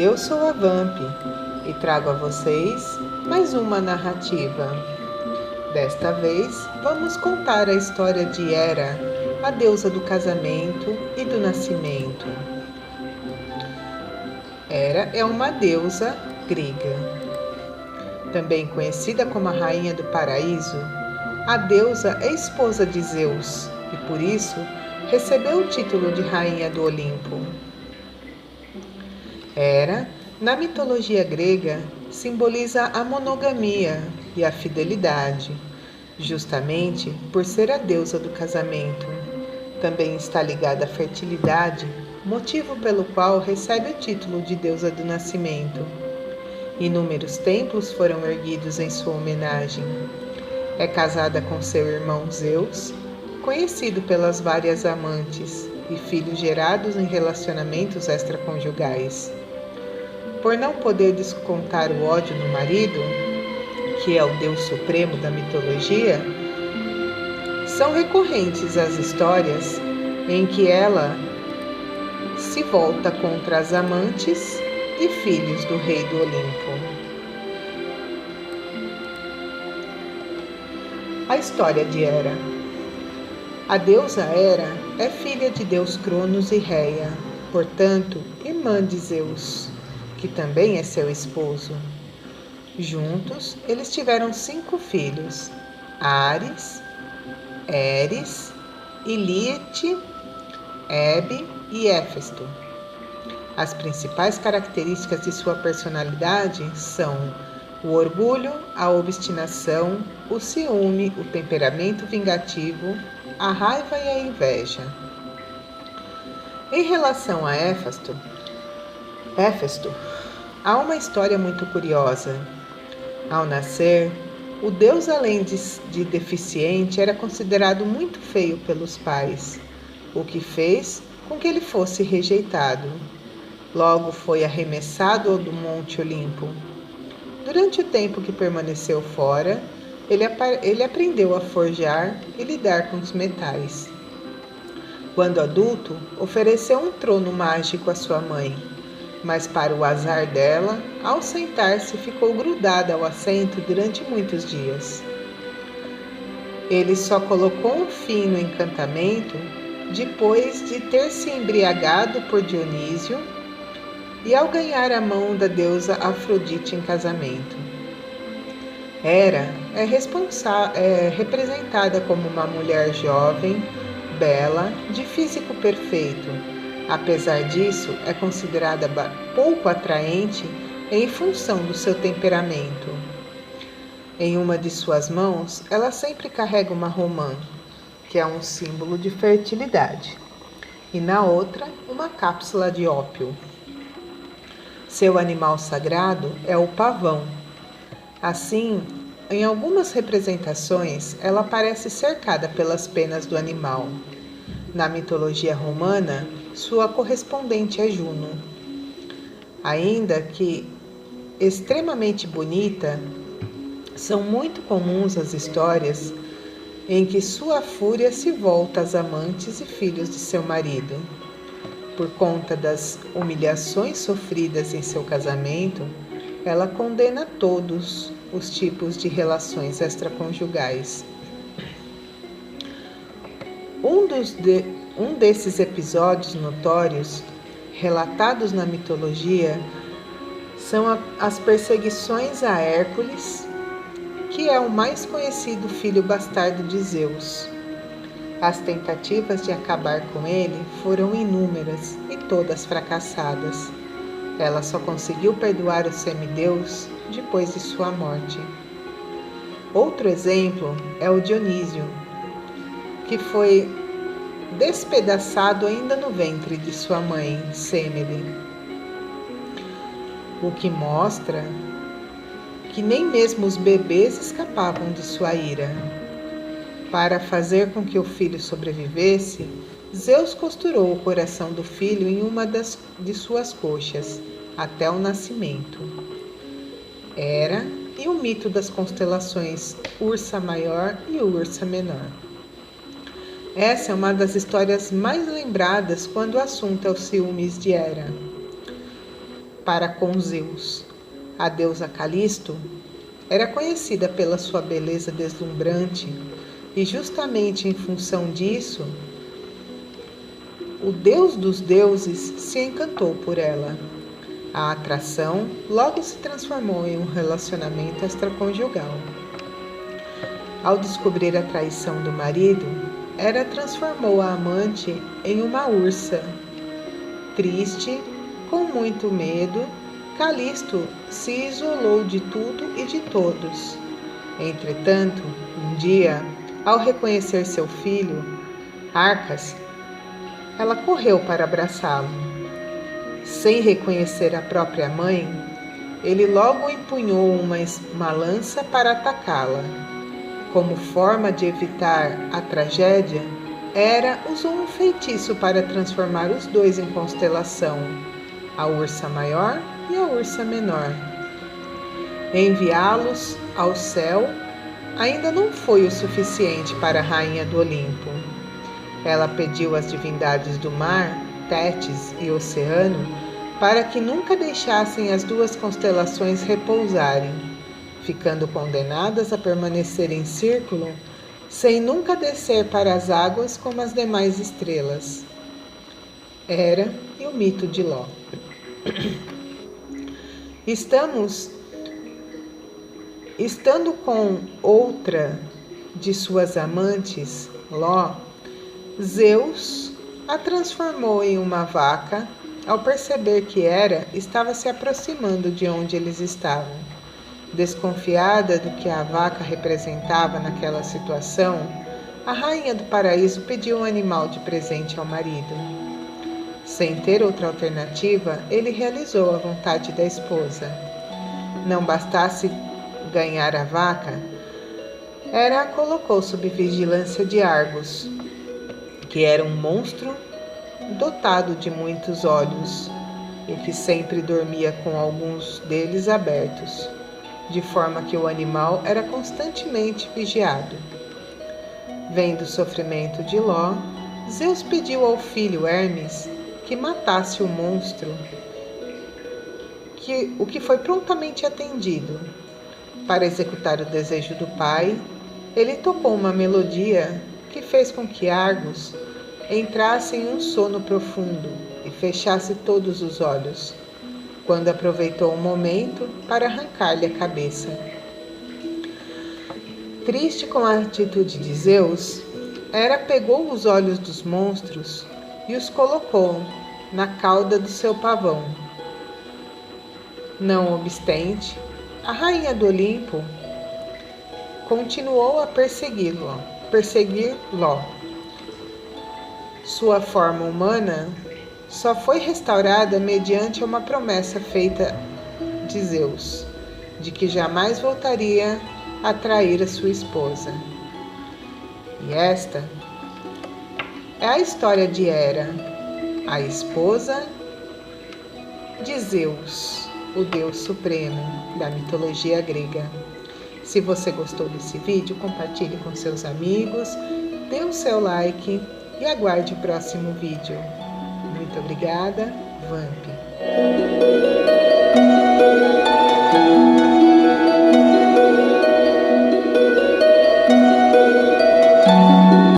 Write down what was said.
Eu sou a Vamp e trago a vocês mais uma narrativa. Desta vez, vamos contar a história de Hera, a deusa do casamento e do nascimento. Hera é uma deusa grega. Também conhecida como a Rainha do Paraíso, a deusa é esposa de Zeus e, por isso, recebeu o título de Rainha do Olimpo. Hera, na mitologia grega, simboliza a monogamia e a fidelidade, justamente por ser a deusa do casamento. Também está ligada à fertilidade, motivo pelo qual recebe o título de deusa do nascimento. Inúmeros templos foram erguidos em sua homenagem. É casada com seu irmão Zeus, conhecido pelas várias amantes, e filhos gerados em relacionamentos extraconjugais. Por não poder descontar o ódio no marido, que é o deus supremo da mitologia, são recorrentes as histórias em que ela se volta contra as amantes e filhos do rei do Olimpo. A história de Hera. A deusa Hera é filha de Deus Cronos e Reia, portanto, irmã de Zeus, que também é seu esposo. Juntos, eles tiveram 5 filhos: Ares, Eris, Ilíete, Hebe e Éfesto. As principais características de sua personalidade são o orgulho, a obstinação, o ciúme, o temperamento vingativo, a raiva e a inveja. Em relação a Éfesto, há uma história muito curiosa. Ao nascer, o deus, além de deficiente, era considerado muito feio pelos pais, o que fez com que ele fosse rejeitado. Logo foi arremessado do Monte Olimpo. Durante o tempo que permaneceu fora, ele aprendeu a forjar e lidar com os metais. Quando adulto, ofereceu um trono mágico à sua mãe, mas para o azar dela, ao sentar-se, ficou grudada ao assento durante muitos dias. Ele só colocou um fim no encantamento depois de ter se embriagado por Dionísio e ao ganhar a mão da deusa Afrodite em casamento. Hera é representada como uma mulher jovem, bela, de físico perfeito. Apesar disso, é considerada pouco atraente em função do seu temperamento. Em uma de suas mãos, ela sempre carrega uma romã, que é um símbolo de fertilidade, e na outra, uma cápsula de ópio. Seu animal sagrado é o pavão. Assim, em algumas representações, ela aparece cercada pelas penas do animal. Na mitologia romana, sua correspondente é Juno. Ainda que extremamente bonita, são muito comuns as histórias em que sua fúria se volta às amantes e filhos de seu marido. Por conta das humilhações sofridas em seu casamento, ela condena todos os tipos de relações extraconjugais. Um desses episódios notórios, relatados na mitologia, são as perseguições a Hércules, que é o mais conhecido filho bastardo de Zeus. As tentativas de acabar com ele foram inúmeras e todas fracassadas. Ela só conseguiu perdoar o semideus depois de sua morte. Outro exemplo é o Dionísio, que foi despedaçado ainda no ventre de sua mãe, Semele, o que mostra que nem mesmo os bebês escapavam de sua ira. Para fazer com que o filho sobrevivesse, Zeus costurou o coração do filho em uma de suas coxas, até o nascimento. Hera e o mito das constelações Ursa Maior e Ursa Menor. Essa é uma das histórias mais lembradas quando o assunto é os ciúmes de Hera. para com Zeus. A deusa Calisto era conhecida pela sua beleza deslumbrante e justamente em função disso, o deus dos deuses se encantou por ela. A atração logo se transformou em um relacionamento extraconjugal. Ao descobrir a traição do marido, Hera transformou a amante em uma ursa. Triste, com muito medo, Calisto se isolou de tudo e de todos. Entretanto, um dia, ao reconhecer seu filho, Arcas, ela correu para abraçá-lo. Sem reconhecer a própria mãe, ele logo empunhou uma lança para atacá-la. Como forma de evitar a tragédia, Hera usou um feitiço para transformar os dois em constelação, a ursa maior e a ursa menor. Enviá-los ao céu ainda não foi o suficiente para a rainha do Olimpo. Ela pediu às divindades do mar, Tétis e Oceano, para que nunca deixassem as duas constelações repousarem, ficando condenadas a permanecer em círculo, sem nunca descer para as águas como as demais estrelas. Hera e o mito de Ló. Estando com outra de suas amantes, Ló, Zeus a transformou em uma vaca ao perceber que Hera estava se aproximando de onde eles estavam. Desconfiada do que a vaca representava naquela situação, a rainha do paraíso pediu um animal de presente ao marido. Sem ter outra alternativa, ele realizou a vontade da esposa. Não bastasse ganhar a vaca, Hera a colocou sob vigilância de Argos, que era um monstro dotado de muitos olhos e que sempre dormia com alguns deles abertos, de forma que o animal era constantemente vigiado. Vendo o sofrimento de Ló, Zeus pediu ao filho Hermes que matasse o monstro, o que foi prontamente atendido. Para executar o desejo do pai, ele tocou uma melodia que fez com que Argos entrasse em um sono profundo e fechasse todos os olhos, quando aproveitou o momento para arrancar-lhe a cabeça. Triste com a atitude de Zeus, Hera pegou os olhos dos monstros e os colocou na cauda do seu pavão. Não obstante, a rainha do Olimpo continuou a perseguir Ló. Sua forma humana só foi restaurada mediante uma promessa feita de Zeus, de que jamais voltaria a trair a sua esposa. E esta é a história de Hera, a esposa de Zeus, o Deus Supremo da mitologia grega. Se você gostou desse vídeo, compartilhe com seus amigos, dê o seu like e aguarde o próximo vídeo. Muito obrigada, Vamp.